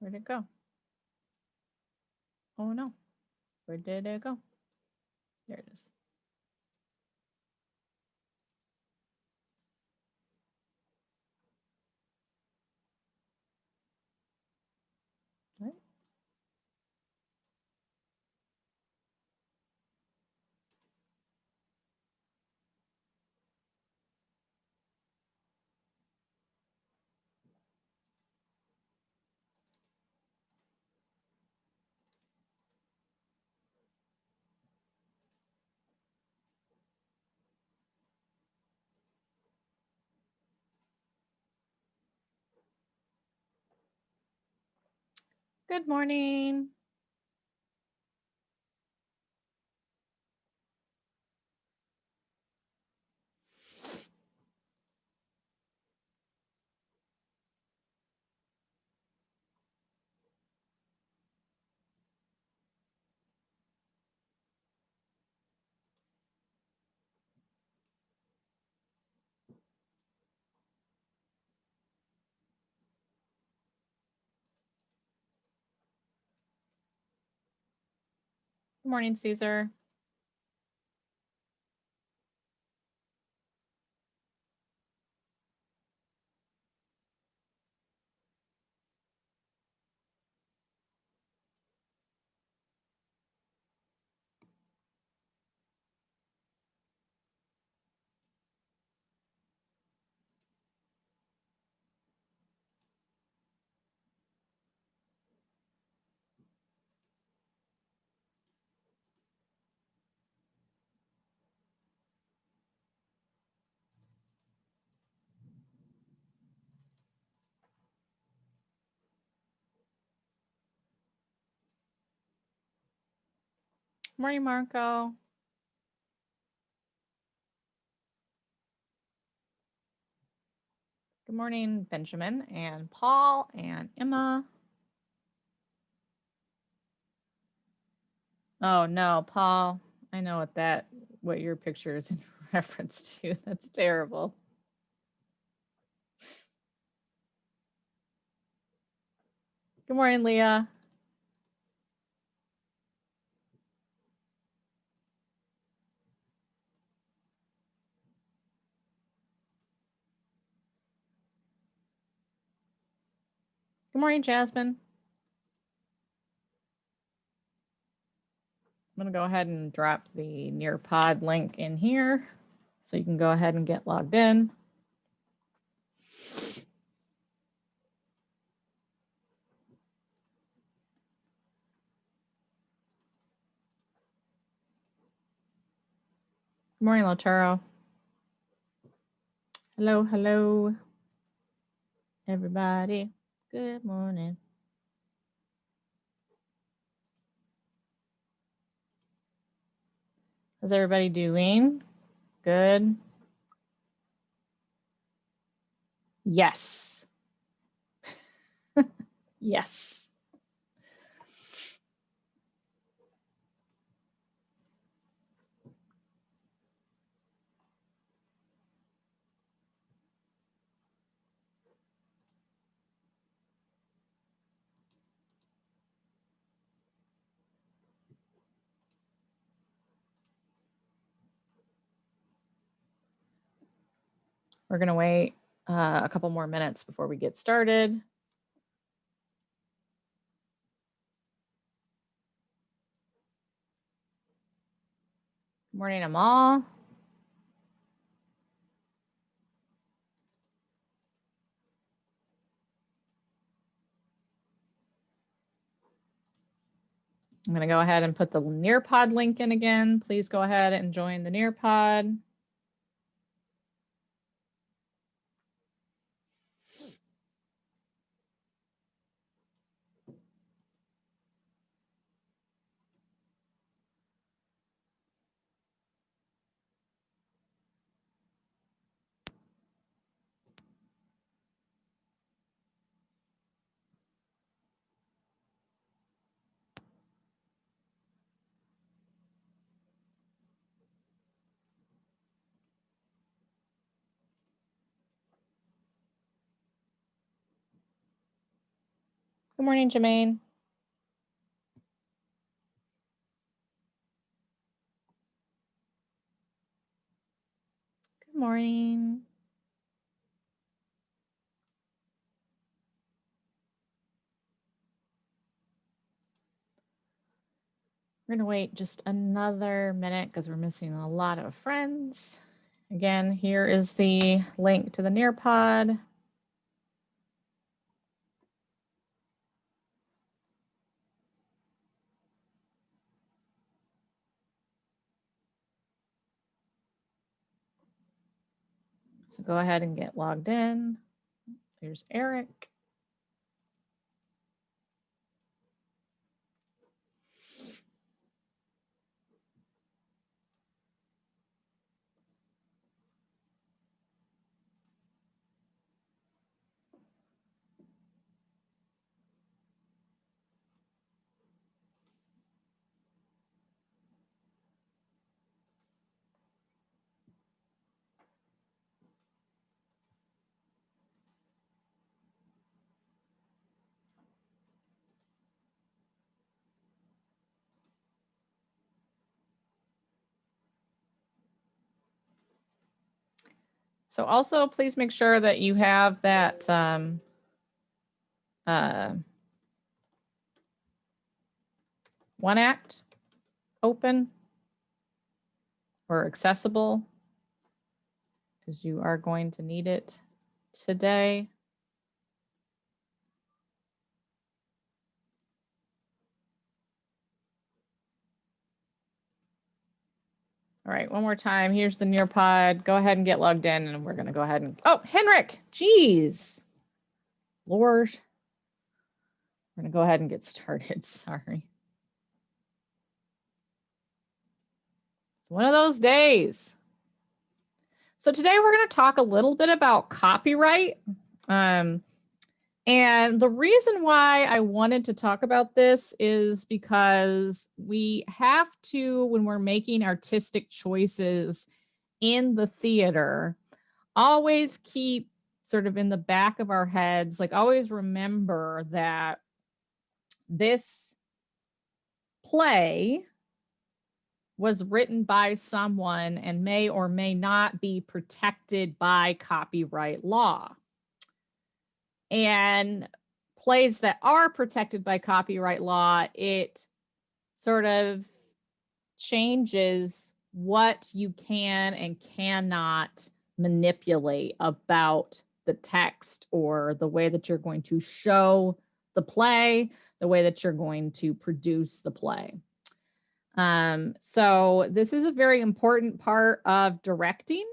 Where'd it go? Oh no. Where did it go? There it is. Right. Good morning. Good morning, Caesar. Morning, Marco. Good morning, Benjamin and Paul and Emma. Oh no, Paul. I know what your picture is in reference to. That's terrible. Good morning, Leah. Good morning, Jasmine. I'm going to go ahead and drop the Nearpod link in here so you can go ahead and get logged in. Good morning, Lotero. Hello, hello, everybody. Good morning. How's everybody doing? Good. Yes. Yes. We're going to wait a couple more minutes before we get started. Good morning, Amal. I'm going to go ahead and put the Nearpod link in again. Please go ahead and join the Nearpod. Good morning, Jermaine. Good morning. We're gonna wait just another minute because we're missing a lot of friends. Again, here is the link to the Nearpod. So go ahead and get logged in. Here's Eric. So also please make sure that you have that One Act open or accessible, because you are going to need it today. All right, one more time. Here's the Nearpod. Go ahead and get logged in, and we're going to go ahead and... Oh, Henrik! Jeez! Lord. We're going to go ahead and get started. Sorry. It's one of those days. So today we're going to talk a little bit about copyright. And the reason why I wanted to talk about this is because we have to, when we're making artistic choices in the theater, always keep sort of in the back of our heads, like always remember that this play was written by someone and may or may not be protected by copyright law. And plays that are protected by copyright law, it sort of changes what you can and cannot manipulate about the text or the way that you're going to show the play, the way that you're going to produce the play. So this is a very important part of directing.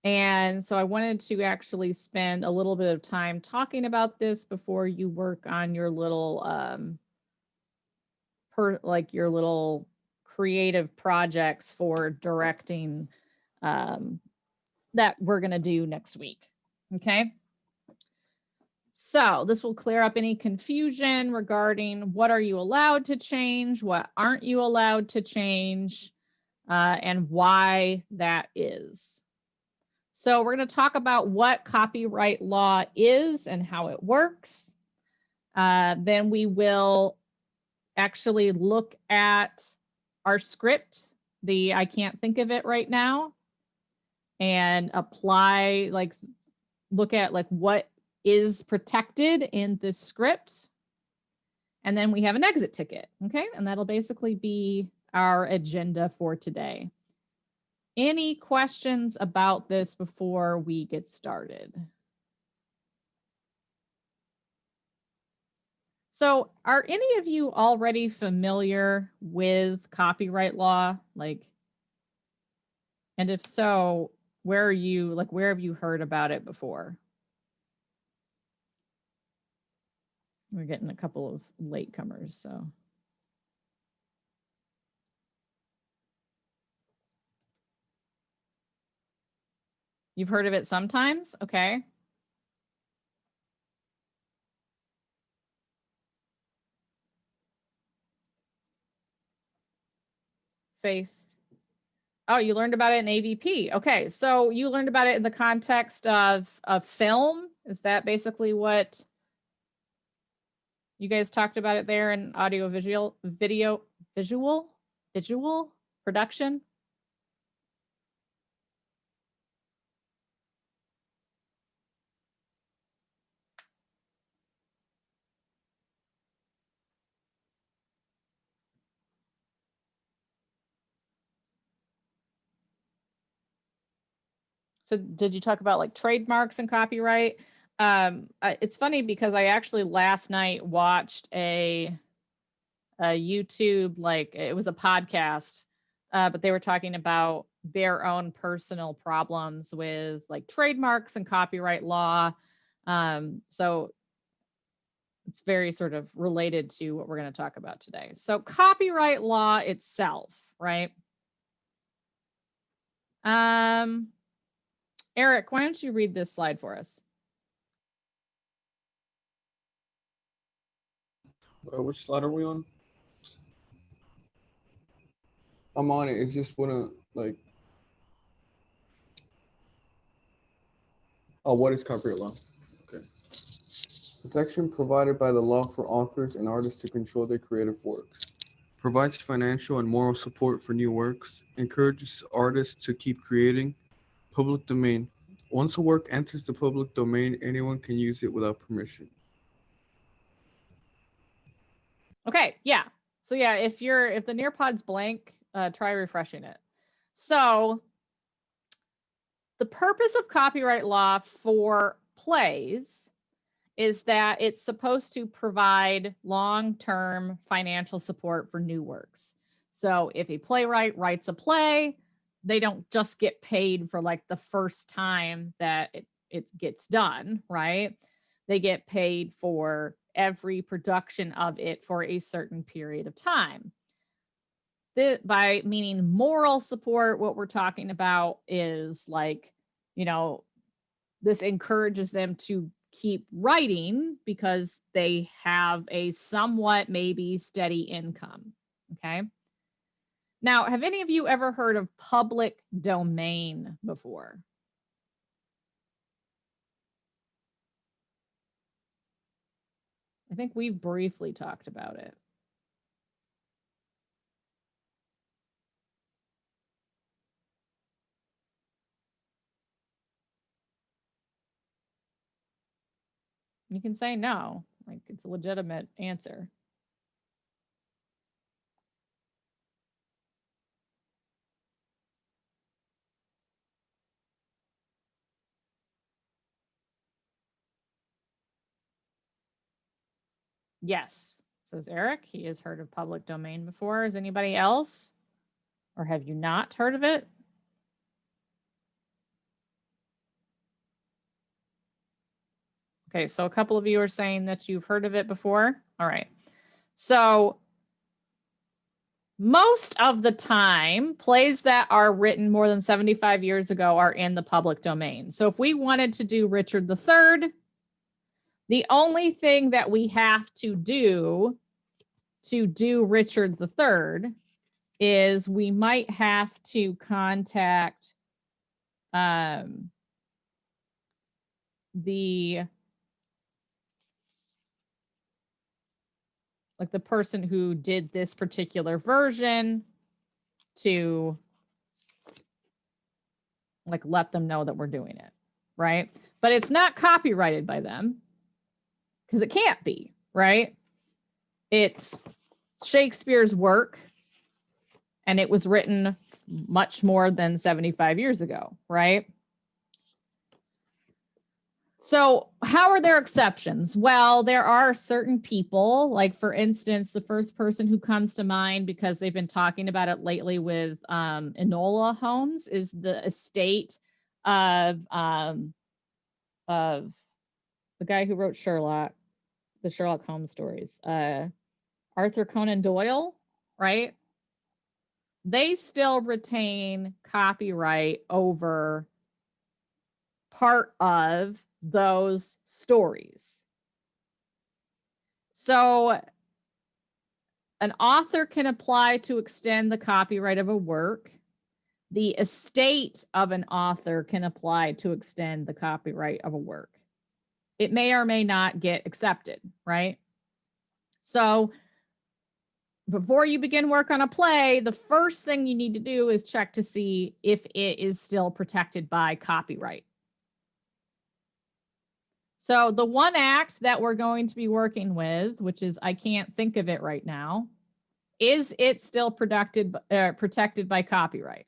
And so I wanted to actually spend a little bit of time talking about this before you work on your little your little creative projects for directing that we're going to do next week. Okay. So this will clear up any confusion regarding what are you allowed to change, what aren't you allowed to change, and why that is. So we're going to talk about what copyright law is and how it works. Then we will actually look at our script, the I can't think of it right now, and apply, like, look at like what is protected in the script. And then we have an exit ticket, okay? And that'll basically be our agenda for today. Any questions about this before we get started? So are any of you already familiar with copyright law? Like, and if so, where are you, like, where have you heard about it before? We're getting a couple of latecomers, so. You've heard of it sometimes? Okay. Faith. Oh, you learned about it in AVP. Okay, so you learned about it in the context of film. Is that basically what You guys talked about it there in audio visual production. So did you talk about like trademarks and copyright? It's funny because I actually last night watched a YouTube, like it was a podcast, but they were talking about their own personal problems with like trademarks and copyright law. So it's very sort of related to what we're going to talk about today. So copyright law itself, right? Eric, why don't you read this slide for us? Which slide are we on? I'm on it. It just wouldn't like. Oh, what is copyright law? Okay. Protection provided by the law for authors and artists to control their creative works. Provides financial and moral support for new works. Encourages artists to keep creating. Public domain. Once a work enters the public domain, anyone can use it without permission. Okay, yeah. So yeah, if the Nearpod's blank, try refreshing it. So the purpose of copyright law for plays is that it's supposed to provide long-term financial support for new works. So if a playwright writes a play, they don't just get paid for like the first time that it gets done, right? They get paid for every production of it for a certain period of time. By meaning moral support, what we're talking about is like, this encourages them to keep writing because they have a somewhat maybe steady income. Okay. Now, have any of you ever heard of public domain before? I think we've briefly talked about it. You can say no, like it's a legitimate answer. Yes, says Eric. He has heard of public domain before. Is anybody else? Or have you not heard of it? Okay, so a couple of you are saying that you've heard of it before. All right. So most of the time, plays that are written more than 75 years ago are in the public domain. So if we wanted to do Richard III, the only thing that we have to do Richard III is we might have to contact the person who did this particular version to like let them know that we're doing it, right? But it's not copyrighted by them because it can't be, right? It's Shakespeare's work and it was written much more than 75 years ago, right? So how are there exceptions? Well, there are certain people, like for instance, the first person who comes to mind because they've been talking about it lately with Enola Holmes is the estate of the guy who wrote Sherlock, the Sherlock Holmes stories, Arthur Conan Doyle, right? They still retain copyright over part of those stories. So an author can apply to extend the copyright of a work. The estate of an author can apply to extend the copyright of a work. It may or may not get accepted, right? So before you begin work on a play, the first thing you need to do is check to see if it is still protected by copyright. So the one act that we're going to be working with, which is I can't think of it right now, is it still protected by copyright?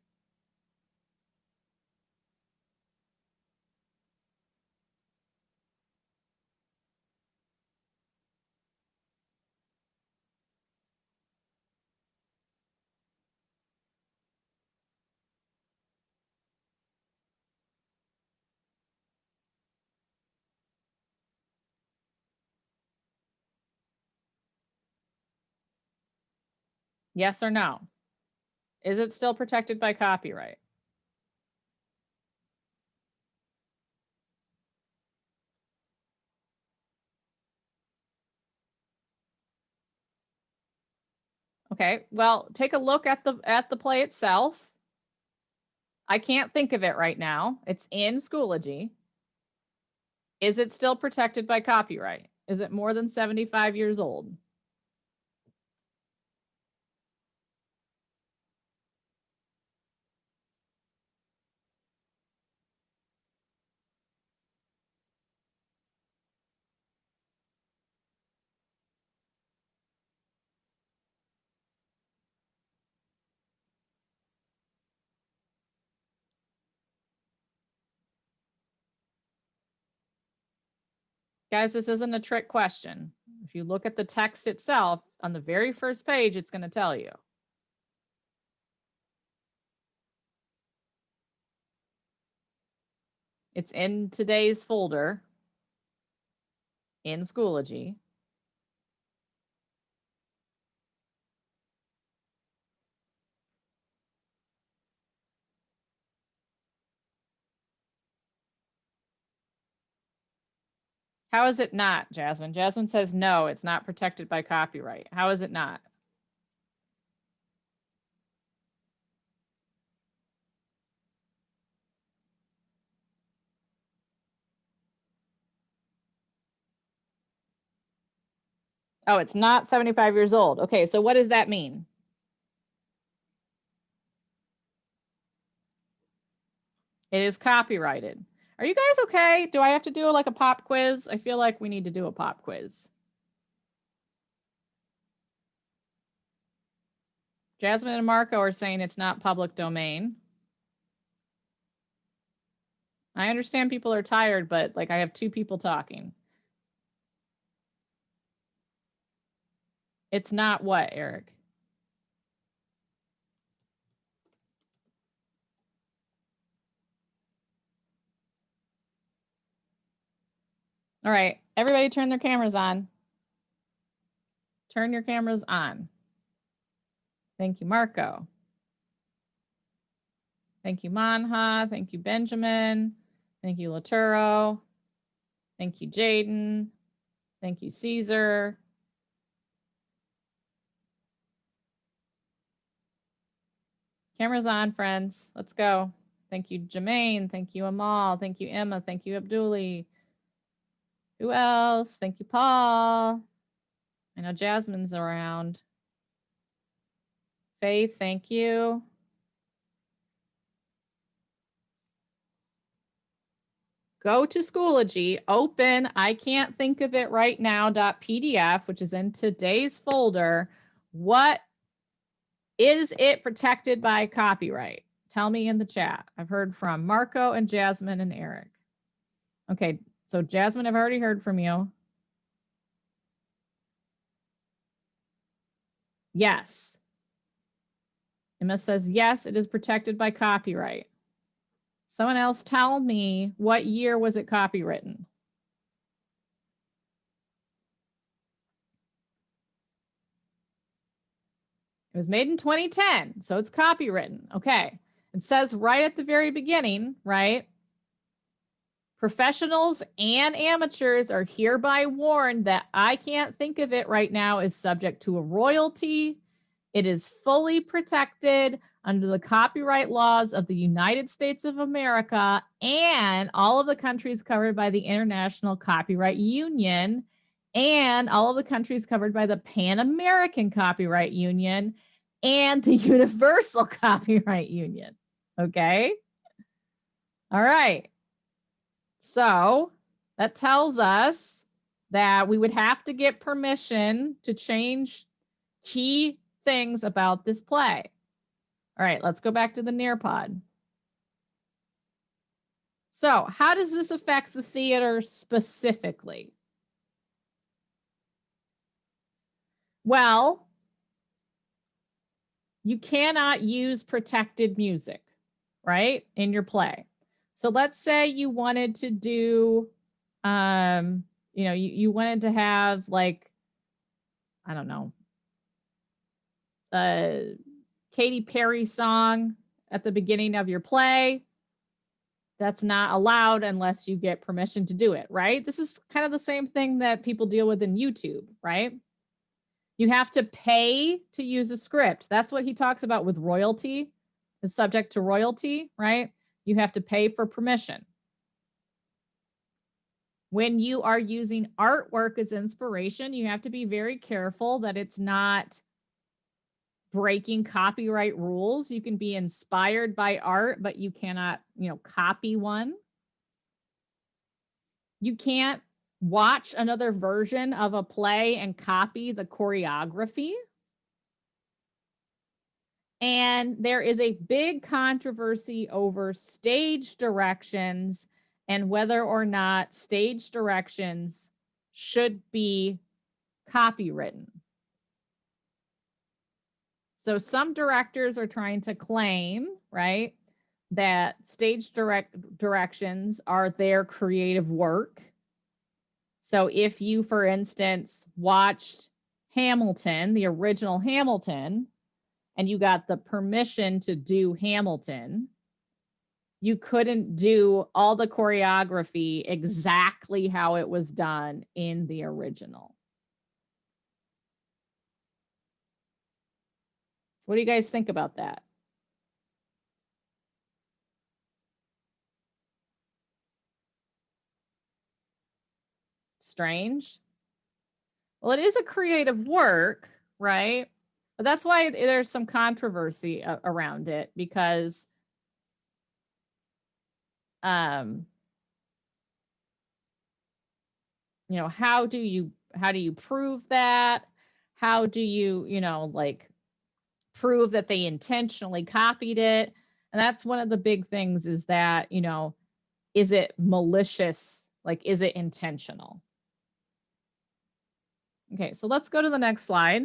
Yes or no? Is it still protected by copyright? Okay, well, take a look at the play itself. I can't think of it right now. It's in Schoology. Is it still protected by copyright? Is it more than 75 years old? Guys, this isn't a trick question. If you look at the text itself, on the very first page, it's going to tell you. It's in today's folder in Schoology. How is it not, Jasmine? Jasmine says no, it's not protected by copyright. How is it not? Oh, it's not 75 years old. Okay, so what does that mean? It is copyrighted. Are you guys okay? Do I have to do like a pop quiz? I feel like we need to do a pop quiz. Jasmine and Marco are saying it's not public domain. I understand people are tired, but like I have two people talking. It's not what, Eric? All right, everybody turn their cameras on. Turn your cameras on. Thank you, Marco. Thank you, Manha. Thank you, Benjamin. Thank you, Laturo. Thank you, Jaden. Thank you, Caesar. Cameras on, friends. Let's go. Thank you, Jermaine. Thank you, Amal. Thank you, Emma. Thank you, Abduli. Who else? Thank you, Paul. I know Jasmine's around. Faith, thank you. Go to Schoology, open, I can't think of it right now, .pdf, which is in today's folder. What is it protected by copyright? Tell me in the chat. I've heard from Marco and Jasmine and Eric. Okay, so Jasmine, I've already heard from you. Yes. Emma says, yes, it is protected by copyright. Someone else tell me, what year was it copywritten? It was made in 2010, so it's copywritten. Okay. It says right at the very beginning, right? Professionals and amateurs are hereby warned that I can't think of it right now is subject to a royalty. It is fully protected under the copyright laws of the United States of America and all of the countries covered by the International Copyright Union. and all of the countries covered by the Pan-American Copyright Union and the Universal Copyright Union. Okay. All right. So that tells us that we would have to get permission to change key things about this play. All right, let's go back to the Nearpod. So how does this affect the theater specifically? Well, you cannot use protected music, right, in your play. So let's say you wanted to do, you wanted to have like, I don't know, a Katy Perry song at the beginning of your play. That's not allowed unless you get permission to do it, right? This is kind of the same thing that people deal with in YouTube, right? You have to pay to use a script. That's what he talks about with royalty. It's subject to royalty, right? You have to pay for permission. When you are using artwork as inspiration, you have to be very careful that it's not breaking copyright rules. You can be inspired by art, but you cannot, copy one. You can't watch another version of a play and copy the choreography. And there is a big controversy over stage directions and whether or not stage directions should be copywritten. So some directors are trying to claim, right, that stage directions are their creative work. So if you, for instance, watched Hamilton, the original Hamilton, and you got the permission to do Hamilton, you couldn't do all the choreography exactly how it was done in the original. What do you guys think about that? Strange? Well, it is a creative work, right? But that's why there's some controversy around it, because how do you prove that? How do you, prove that they intentionally copied it? And that's one of the big things, is that, is it malicious? Like, is it intentional? Okay, so let's go to the next slide.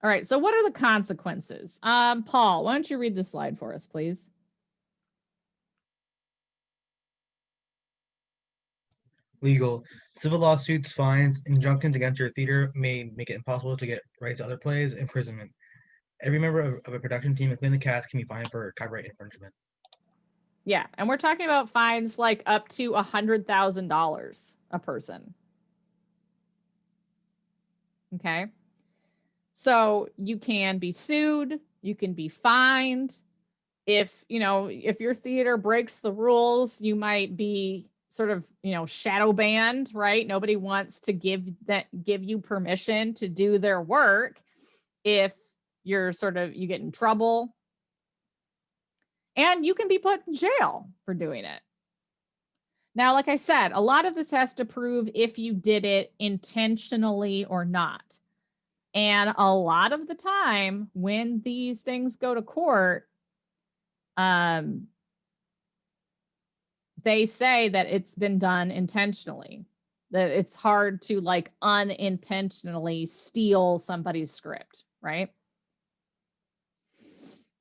All right, so what are the consequences? Paul, why don't you read the slide for us, please? Legal. Civil lawsuits, fines, injunctions against your theater may make it impossible to get rights to other plays, imprisonment. Every member of a production team, including the cast, can be fined for copyright infringement. Yeah, and we're talking about fines like up to $100,000 a person. Okay. So you can be sued, you can be fined. If your theater breaks the rules, you might be sort of, shadow banned, right? Nobody wants to give you permission to do their work if you get in trouble. And you can be put in jail for doing it. Now, like I said, a lot of this has to prove if you did it intentionally or not. And a lot of the time when these things go to court, they say that it's been done intentionally, that it's hard to unintentionally steal somebody's script, right?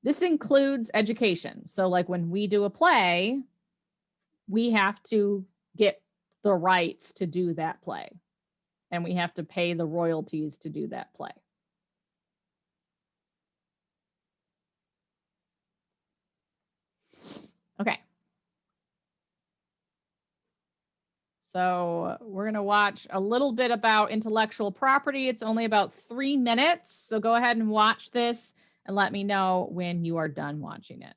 This includes education. So when we do a play, we have to get the rights to do that play, and we have to pay the royalties to do that play. Okay. So we're going to watch a little bit about intellectual property. It's only about 3 minutes. So go ahead and watch this and let me know when you are done watching it.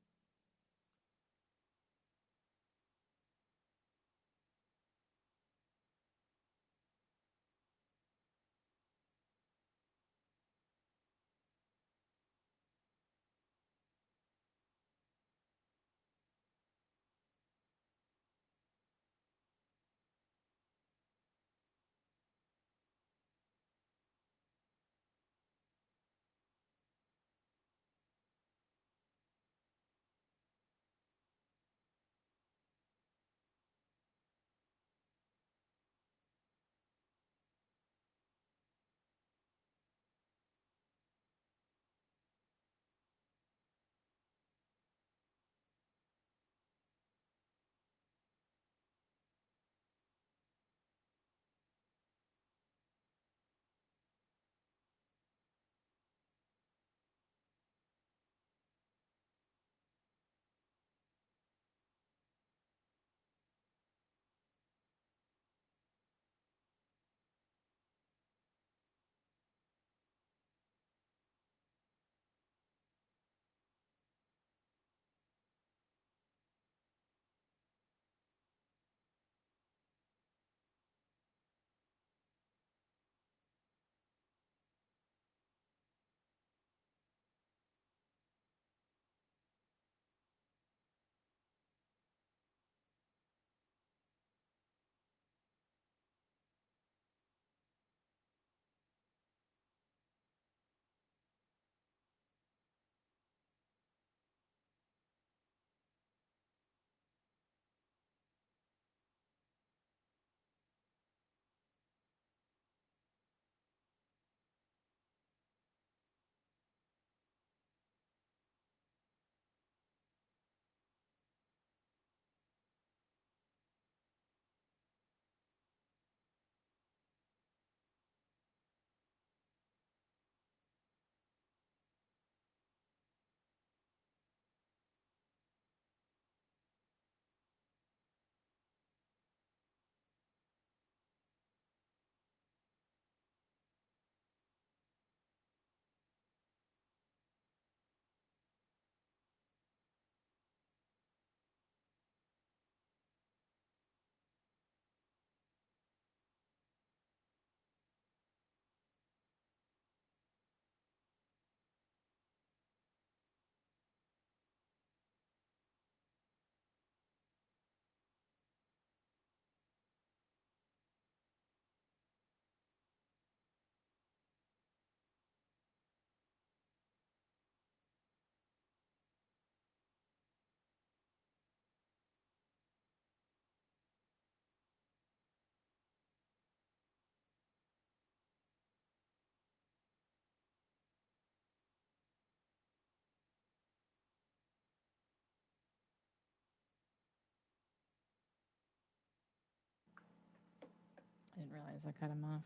guys, I cut him off.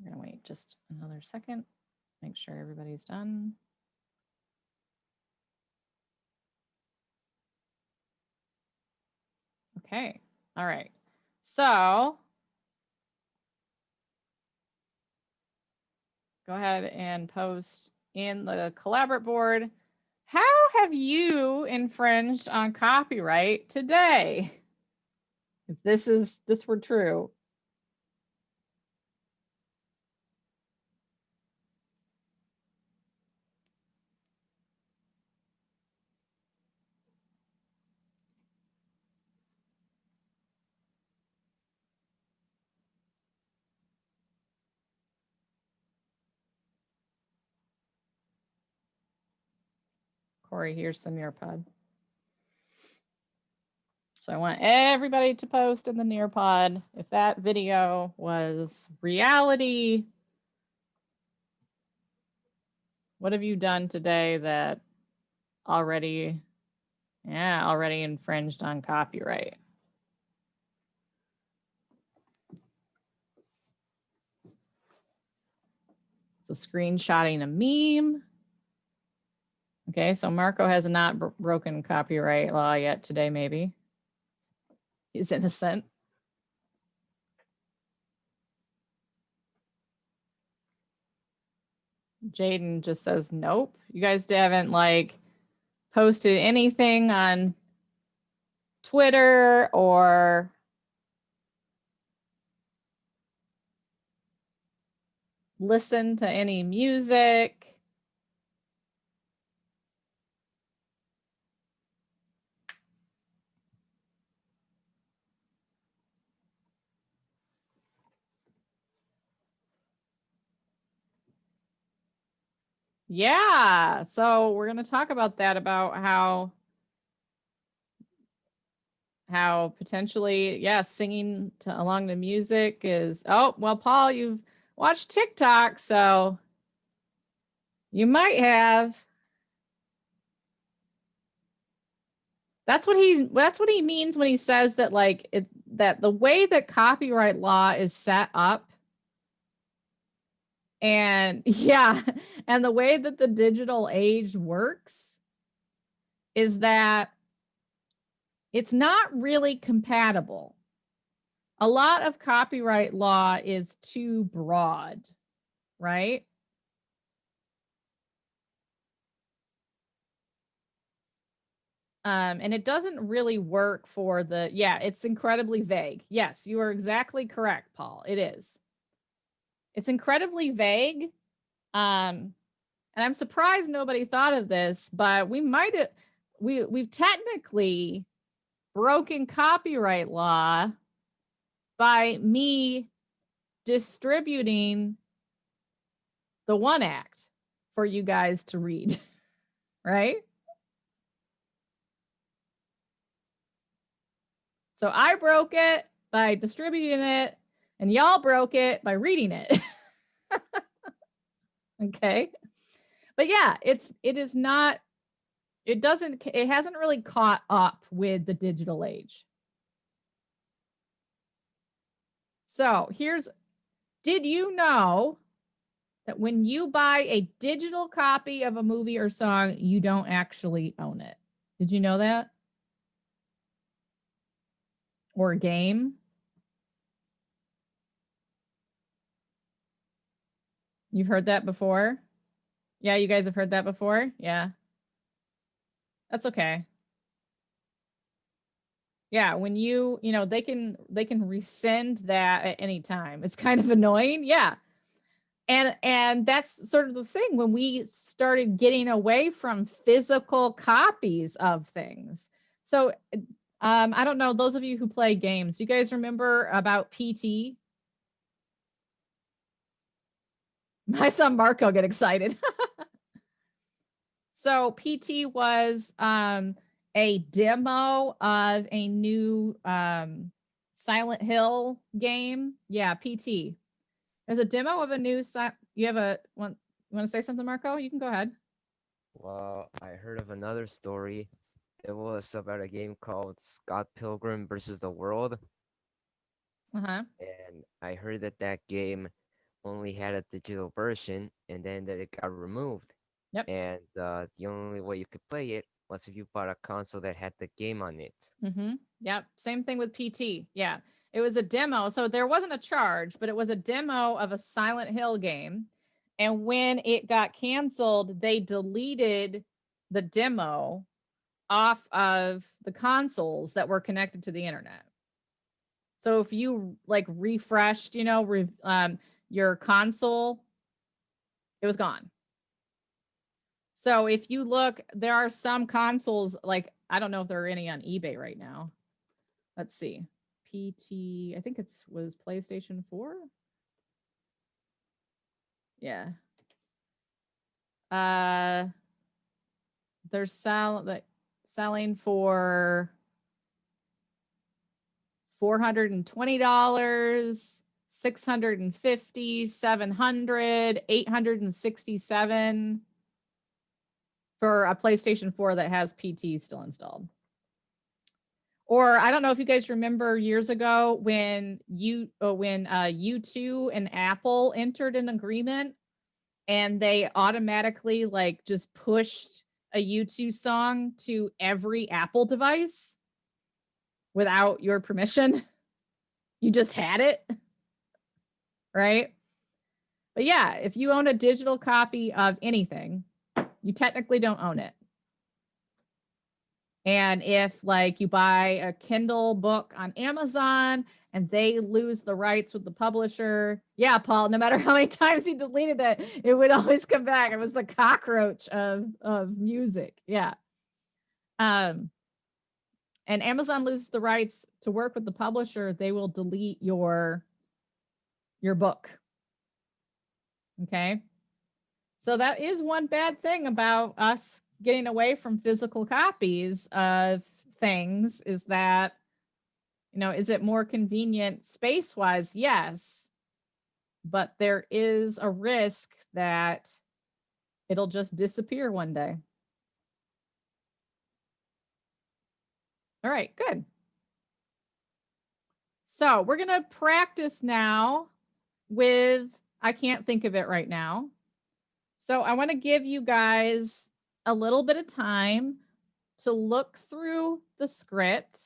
We're gonna wait just another second, make sure everybody's done. Okay, all right. So go ahead and post in the Collaborate board. How have you infringed on copyright today? If this were true. Corey, here's the Nearpod. So I want everybody to post in the Nearpod if that video was reality. What have you done today that already infringed on copyright? So screenshotting a meme. Okay, so Marco has not broken copyright law yet today, maybe. He's innocent. Jaden just says, nope. You guys haven't like posted anything on Twitter or listened to any music. Yeah, so we're going to talk about that, about how potentially, yeah, singing along the music is, oh, well, Paul, you've watched TikTok, so you might have. That's what he means when he says that, like, that the way that copyright law is set up, and yeah, and the way that the digital age works is that it's not really compatible. A lot of copyright law is too broad, right? And it doesn't really work for it's incredibly vague. Yes, you are exactly correct, Paul. It is. It's incredibly vague. And I'm surprised nobody thought of this, but we've technically broken copyright law by me distributing the One Act for you guys to read, right? So I broke it by distributing it, and y'all broke it by reading it. Okay. But yeah, it hasn't really caught up with the digital age. So did you know that when you buy a digital copy of a movie or song, you don't actually own it? Did you know that? Or a game? You've heard that before? Yeah, you guys have heard that before? Yeah. That's okay. Yeah, when they can rescind that at any time. It's kind of annoying. Yeah. And that's sort of the thing when we started getting away from physical copies of things. So I don't know, those of you who play games, do you guys remember about PT? My son Marco get excited. So PT was a demo of a new Silent Hill game. Yeah, PT. There's a demo of a new you have a want to say something, Marco? You can go ahead. Well, I heard of another story. It was about a game called Scott Pilgrim versus the World, Uh-huh. and I heard that that game only had a digital version, and then that it got removed. Yep. And the only way you could play it was if you bought a console that had the game on it. Mm-hmm. Yep. Same thing with PT. Yeah. It was a demo. So there wasn't a charge, but it was a demo of a Silent Hill game. And when it got canceled, they deleted the demo off of the consoles that were connected to the internet. So if you like refreshed, your console, it was gone. So if you look, there are some consoles, like, I don't know if there are any on eBay right now. Let's see. PT, I think was PlayStation 4. Yeah. They're selling for $420, $650, $700, $867 for a PlayStation 4 that has PT still installed. Or I don't know if you guys remember years ago when U2 and Apple entered an agreement and they automatically like just pushed a U2 song to every Apple device without your permission. You just had it, right? But yeah, if you own a digital copy of anything, you technically don't own it. And if like you buy a Kindle book on Amazon and they lose the rights with the publisher, yeah, Paul, no matter how many times he deleted it, it would always come back. It was the cockroach of music. Yeah. And Amazon loses the rights to work with the publisher, they will delete your book. Okay. So that is one bad thing about us getting away from physical copies of things, is that, is it more convenient space-wise? Yes. But there is a risk that it'll just disappear one day. All right, good. So we're going to practice now with, I can't think of it right now. So I want to give you guys a little bit of time to look through the script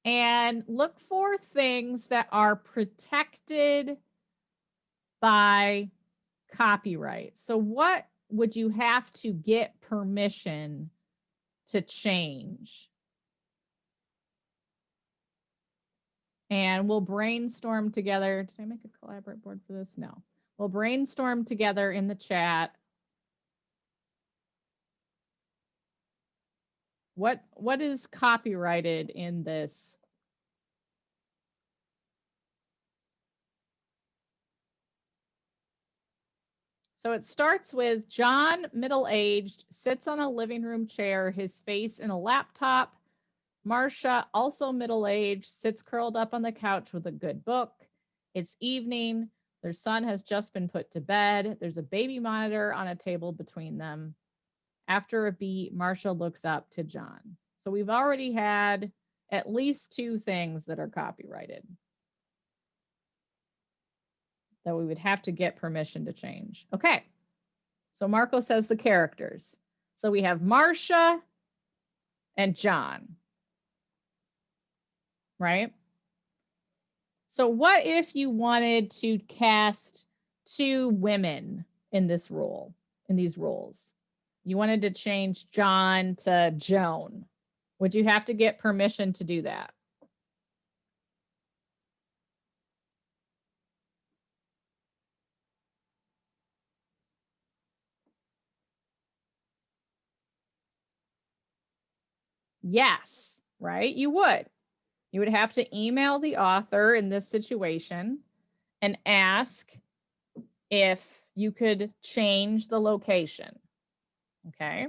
and look for things that are protected by copyright. So what would you have to get permission to change? And we'll brainstorm together. Did I make a collaborate board for this? No. We'll brainstorm together in the chat. What is copyrighted in this? So it starts with John, middle-aged, sits on a living room chair, his face in a laptop. Marcia, also middle-aged, sits curled up on the couch with a good book. It's evening. Their son has just been put to bed. There's a baby monitor on a table between them. After a beat, Marcia looks up to John. So we've already had at least 2 things that are copyrighted that we would have to get permission to change. Okay. So Marco says the characters. So we have Marcia and John. Right? So what if you wanted to cast 2 women in this role, in these roles? You wanted to change John to Joan. Would you have to get permission to do that? Yes, right? You would. You would have to email the author in this situation and ask if you could change the location. Okay.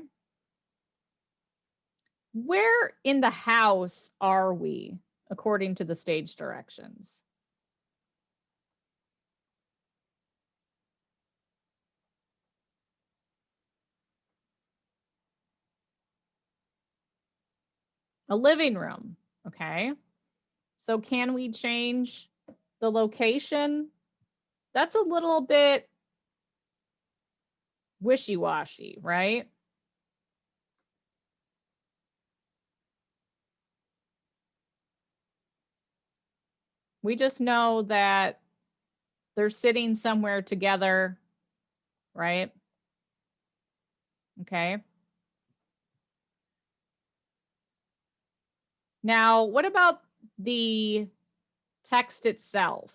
Where in the house are we according to the stage directions? A living room. Okay. So can we change the location? That's a little bit wishy-washy, right? We just know that they're sitting somewhere together, right? Okay. Now, what about the text itself?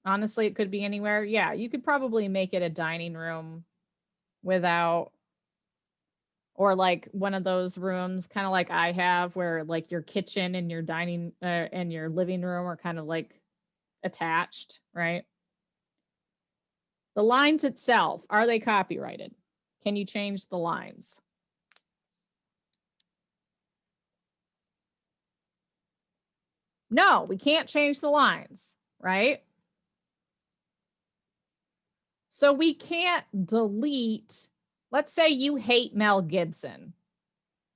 Honestly, it could be anywhere. Yeah, you could probably make it a dining room without, or like one of those rooms, kind of like I have, where like your kitchen and your dining and your living room are kind of like attached, right? The lines itself, are they copyrighted? Can you change the lines? No, we can't change the lines, right? So we can't delete, let's say you hate Mel Gibson.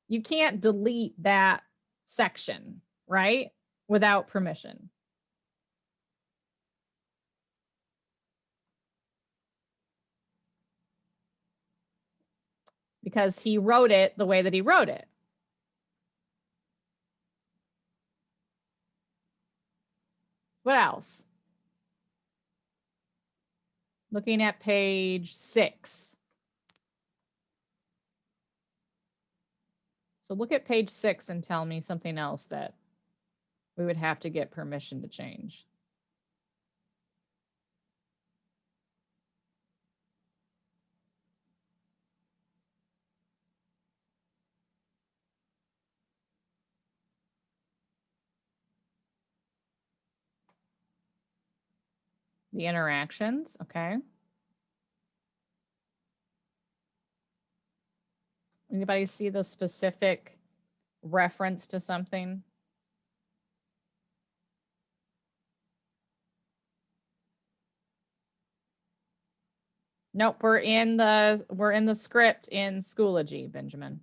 You can't delete that section, right? Without permission. Because he wrote it the way that he wrote it. What else? Looking at page 6. So look at page 6 and tell me something else that we would have to get permission to change. The interactions, okay. Anybody see the specific reference to something? Nope, we're in the script in Schoology, Benjamin.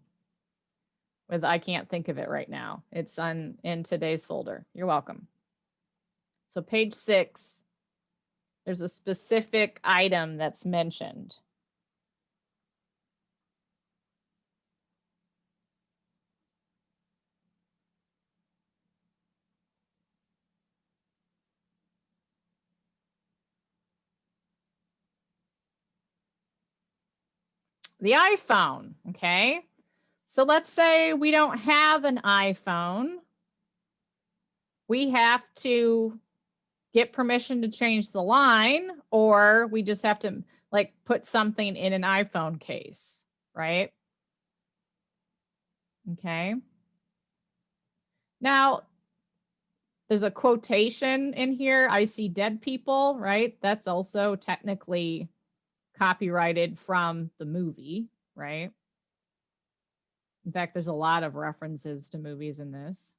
With I can't think of it right now. It's in today's folder. You're welcome. So page 6, there's a specific item that's mentioned. The iPhone, okay? So let's say we don't have an iPhone. We have to get permission to change the line, or we just have to like put something in an iPhone case, right? Okay. Now, there's a quotation in here. I see dead people, right? That's also technically copyrighted from the movie, right? In fact, there's a lot of references to movies in this.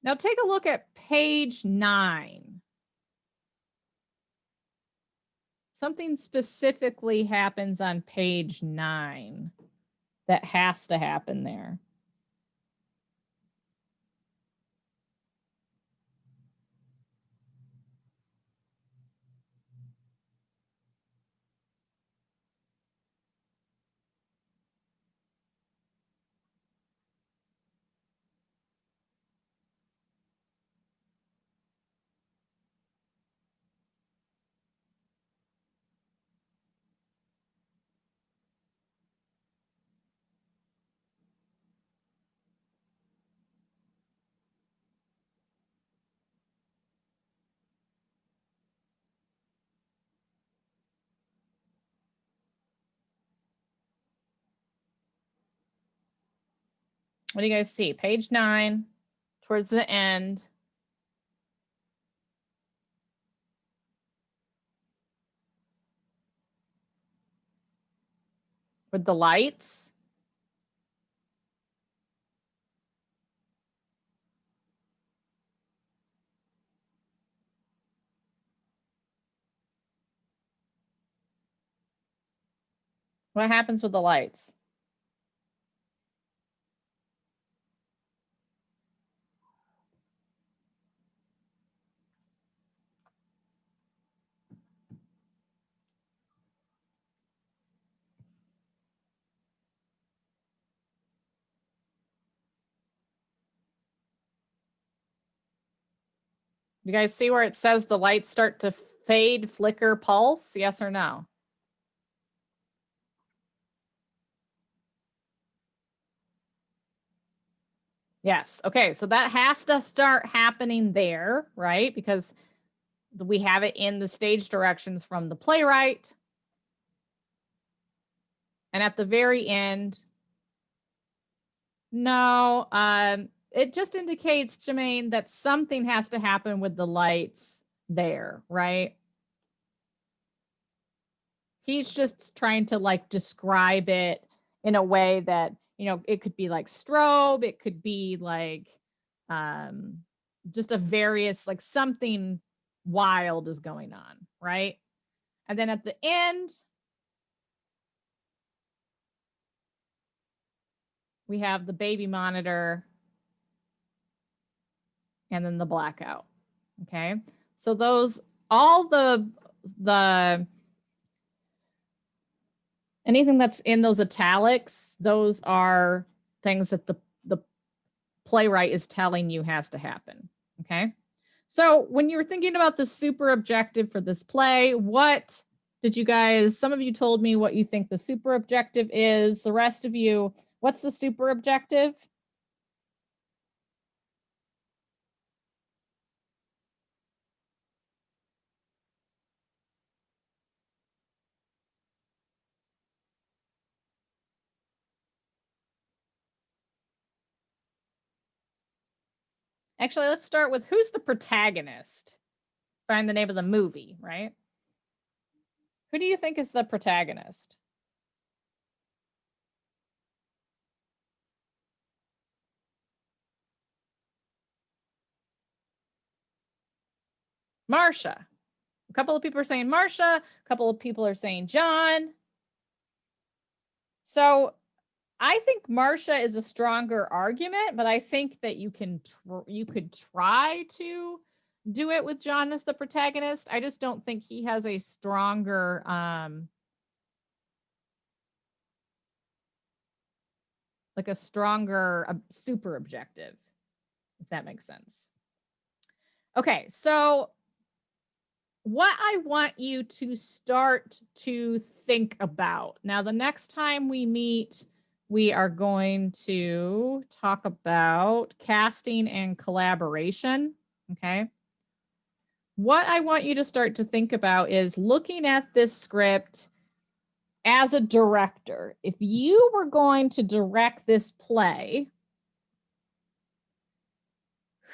Now take a look at page 9. Something specifically happens on page 9 that has to happen there. What do you guys see? Page 9, towards the end. With the lights? What happens with the lights? You guys see where it says the lights start to fade, flicker, pulse? Yes or no? Yes. Okay. So that has to start happening there, right? Because we have it in the stage directions from the playwright. And at the very end, no, it just indicates, Jermaine, that something has to happen with the lights there, right? He's just trying to like describe it in a way that, you know, it could be like strobe, it could be like just a various, like something wild is going on, right? And then at the end, we have the baby monitor and then the blackout. Okay. So those, all the anything that's in those italics, those are things that the playwright is telling you has to happen. Okay. So when you were thinking about the super objective for this play, what did you guys, some of you told me what you think the super objective is. The rest of you, what's the super objective? Actually, let's start with who's the protagonist? Find the name of the movie, right? Who do you think is the protagonist? Marcia. A couple of people are saying Marcia, a couple of people are saying John. So I think Marcia is a stronger argument, but I think that you could try to do it with John as the protagonist. I just don't think he has a stronger like a stronger super objective, if that makes sense. Okay, so what I want you to start to think about. Now, the next time we meet, we are going to talk about casting and collaboration, okay? What I want you to start to think about is looking at this script as a director. If you were going to direct this play,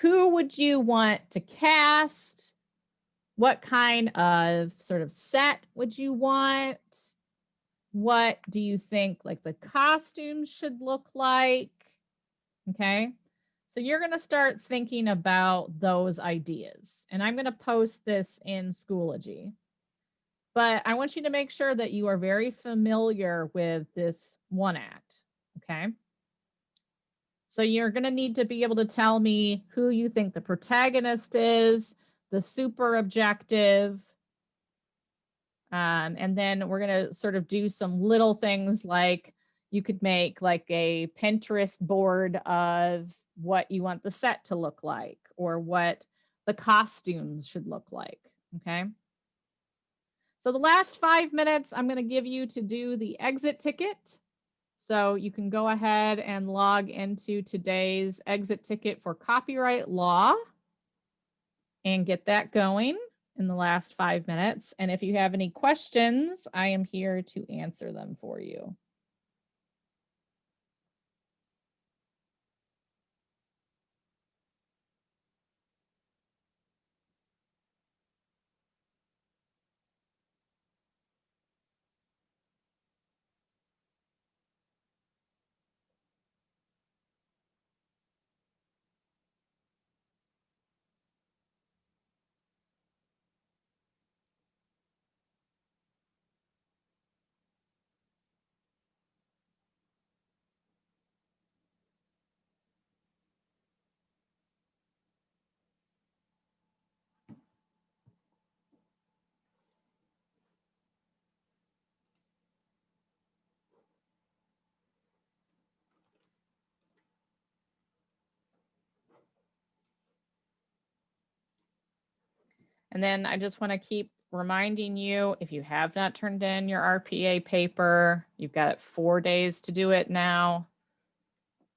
who would you want to cast? What kind of sort of set would you want? What do you think like the costumes should look like? Okay. So you're going to start thinking about those ideas. And I'm going to post this in Schoology. But I want you to make sure that you are very familiar with this one act. Okay. So you're going to need to be able to tell me who you think the protagonist is, the super objective. And then we're going to sort of do some little things like you could make like a Pinterest board of what you want the set to look like or what the costumes should look like. Okay. So the last 5 minutes, I'm going to give you to do the exit ticket. So you can go ahead and log into today's exit ticket for copyright law and get that going in the last 5 minutes. And if you have any questions, I am here to answer them for you. And then I just want to keep reminding you, if you have not turned in your RPA paper, you've got 4 days to do it now.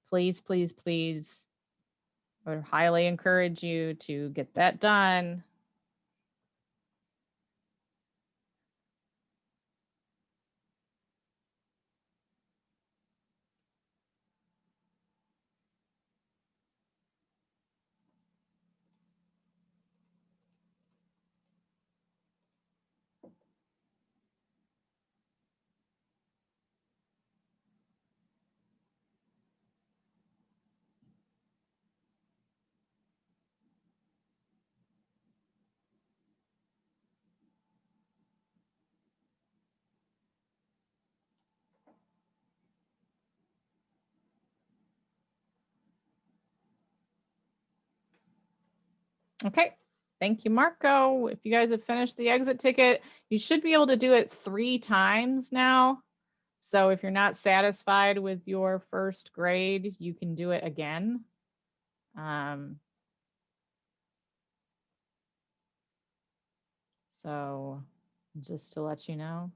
Please, please, please. I would highly encourage you to get that done. Okay, thank you, Marco. If you guys have finished the exit ticket, you should be able to do it 3 times now. So if you're not satisfied with your first grade, you can do it again. So just to let you know.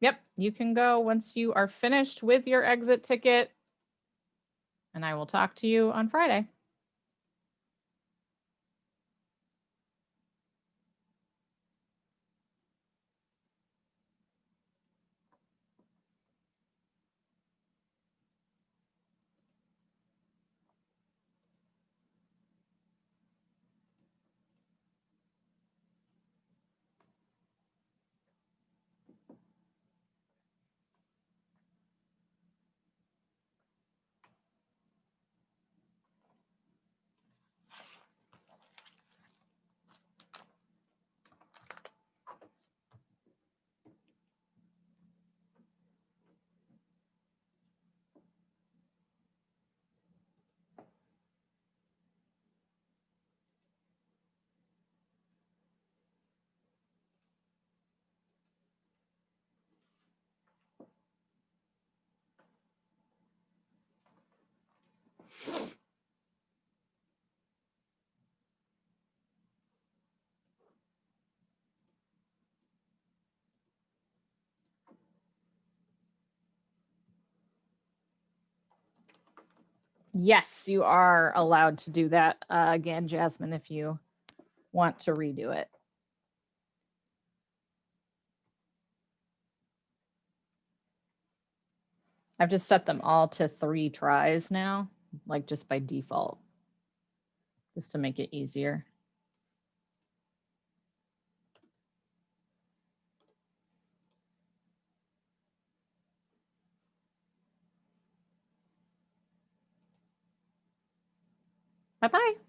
Yep, you can go once you are finished with your exit ticket, and I will talk to you on Friday. Yes, you are allowed to do that again, Jasmine, if you want to redo it. I've just set them all to 3 tries now, like just by default, just to make it easier. Bye-bye.